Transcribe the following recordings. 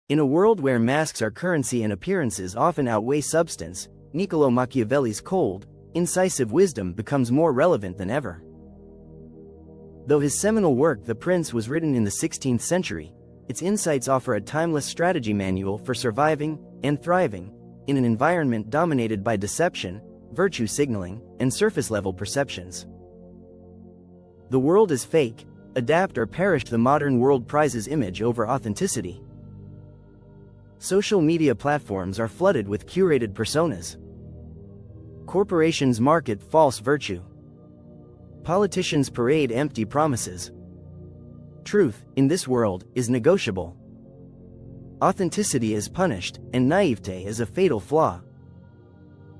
In a world where masks are currency and appearances often outweigh substance, Niccolò Machiavelli's cold, incisive wisdom becomes more relevant than ever. Though his seminal work The Prince was written in the 16th century, its insights offer a timeless strategy manual for surviving and thriving in an environment dominated by deception, virtue signaling, and surface-level perceptions. The world is fake, adapt or perish. The modern world prizes image over authenticity. Social media platforms are flooded with curated personas. Corporations market false virtue. Politicians parade empty promises. Truth, in this world, is negotiable. Authenticity is punished, and naivete is a fatal flaw.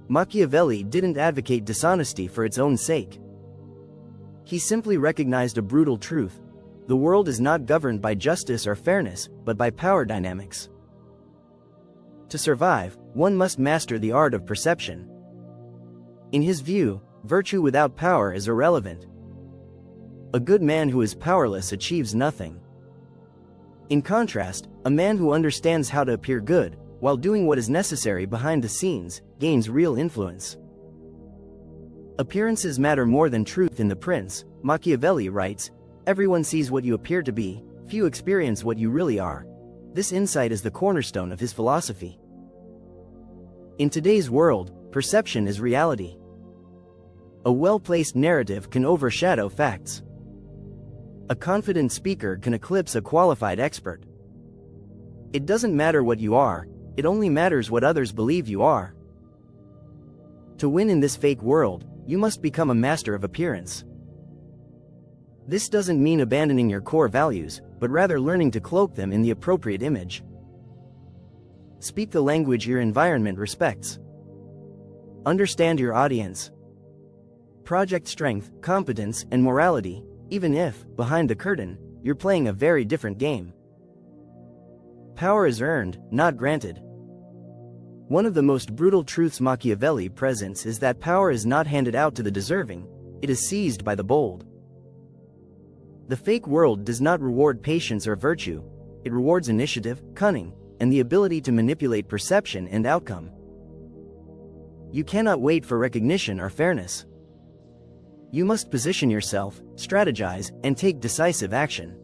Machiavelli didn't advocate dishonesty for its own sake. He simply recognized a brutal truth: the world is not governed by justice or fairness, but by power dynamics. To survive, one must master the art of perception. In his view, virtue without power is irrelevant. A good man who is powerless achieves nothing. In contrast, a man who understands how to appear good, while doing what is necessary behind the scenes, gains real influence. Appearances matter more than truth. In The Prince, Machiavelli writes, "Everyone sees what you appear to be, few experience what you really are." This insight is the cornerstone of his philosophy. In today's world, perception is reality. A well-placed narrative can overshadow facts. A confident speaker can eclipse a qualified expert. It doesn't matter what you are, it only matters what others believe you are. To win in this fake world, you must become a master of appearance. This doesn't mean abandoning your core values, but rather learning to cloak them in the appropriate image. Speak the language your environment respects. Understand your audience. Project strength, competence, and morality, even if, behind the curtain, you're playing a very different game. Power is earned, not granted. One of the most brutal truths Machiavelli presents is that power is not handed out to the deserving, it is seized by the bold. The fake world does not reward patience or virtue, it rewards initiative, cunning, and the ability to manipulate perception and outcome. You cannot wait for recognition or fairness. You must position yourself, strategize, and take decisive action.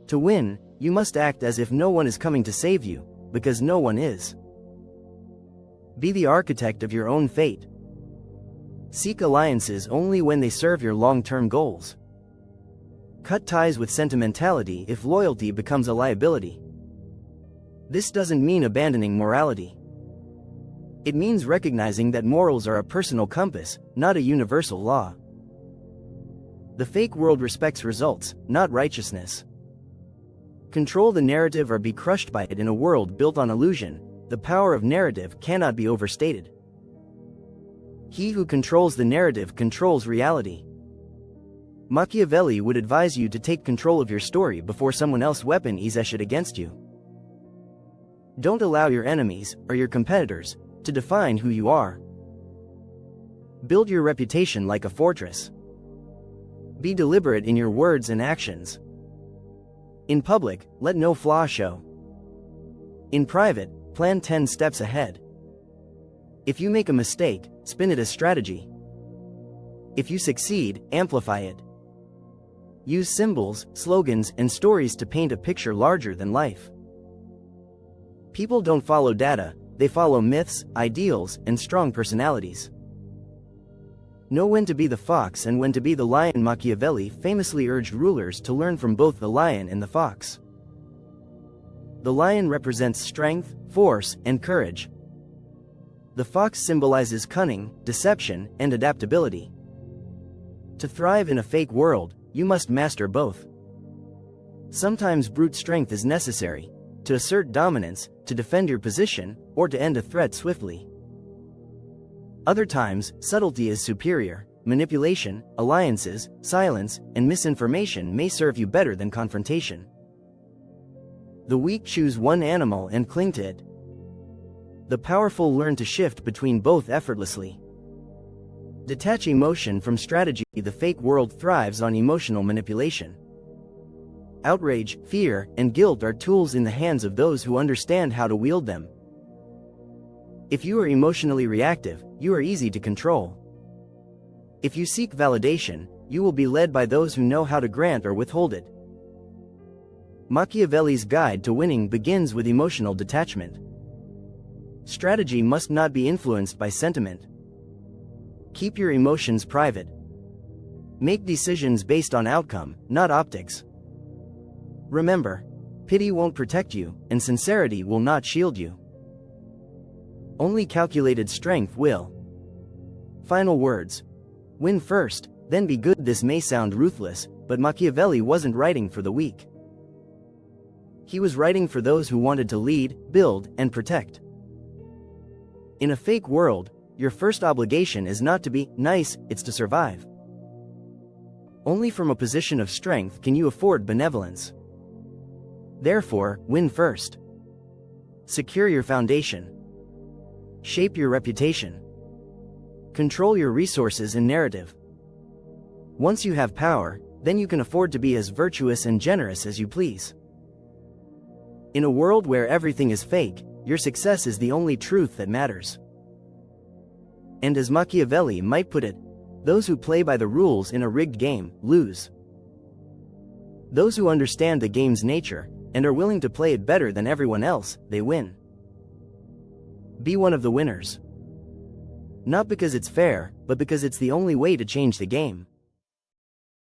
To win, you must act as if no one is coming to save you, because no one is. Be the architect of your own fate. Seek alliances only when they serve your long-term goals. Cut ties with sentimentality if loyalty becomes a liability. This doesn't mean abandoning morality. It means recognizing that morals are a personal compass, not a universal law. The fake world respects results, not righteousness. Control the narrative or be crushed by it. In a world built on illusion, the power of narrative cannot be overstated. He who controls the narrative controls reality. Machiavelli would advise you to take control of your story before someone else weapons it against you. Don't allow your enemies, or your competitors, to define who you are. Build your reputation like a fortress. Be deliberate in your words and actions. In public, let no flaw show. In private, plan 10 steps ahead. If you make a mistake, spin it as strategy. If you succeed, amplify it. Use symbols, slogans, and stories to paint a picture larger than life. People don't follow data, they follow myths, ideals, and strong personalities. Know when to be the fox and when to be the lion. Machiavelli famously urged rulers to learn from both the lion and the fox. The lion represents strength, force, and courage. The fox symbolizes cunning, deception, and adaptability. To thrive in a fake world, you must master both. Sometimes brute strength is necessary, to assert dominance, to defend your position, or to end a threat swiftly. Other times, subtlety is superior. Manipulation, alliances, silence, and misinformation may serve you better than confrontation. The weak choose one animal and cling to it. The powerful learn to shift between both effortlessly. Detach emotion from strategy. The fake world thrives on emotional manipulation. Outrage, fear, and guilt are tools in the hands of those who understand how to wield them. If you are emotionally reactive, you are easy to control. If you seek validation, you will be led by those who know how to grant or withhold it. Machiavelli's guide to winning begins with emotional detachment. Strategy must not be influenced by sentiment. Keep your emotions private. Make decisions based on outcome, not optics. Remember, pity won't protect you, and sincerity will not shield you. Only calculated strength will. Final words. Win first, then be good. This may sound ruthless, but Machiavelli wasn't writing for the weak. He was writing for those who wanted to lead, build, and protect. In a fake world, your first obligation is not to be nice, it's to survive. Only from a position of strength can you afford benevolence. Therefore, win first. Secure your foundation. Shape your reputation. Control your resources and narrative. Once you have power, then you can afford to be as virtuous and generous as you please. In a world where everything is fake, your success is the only truth that matters. And as Machiavelli might put it, those who play by the rules in a rigged game lose. Those who understand the game's nature and are willing to play it better than everyone else, they win. Be one of the winners. Not because it's fair, but because it's the only way to change the game.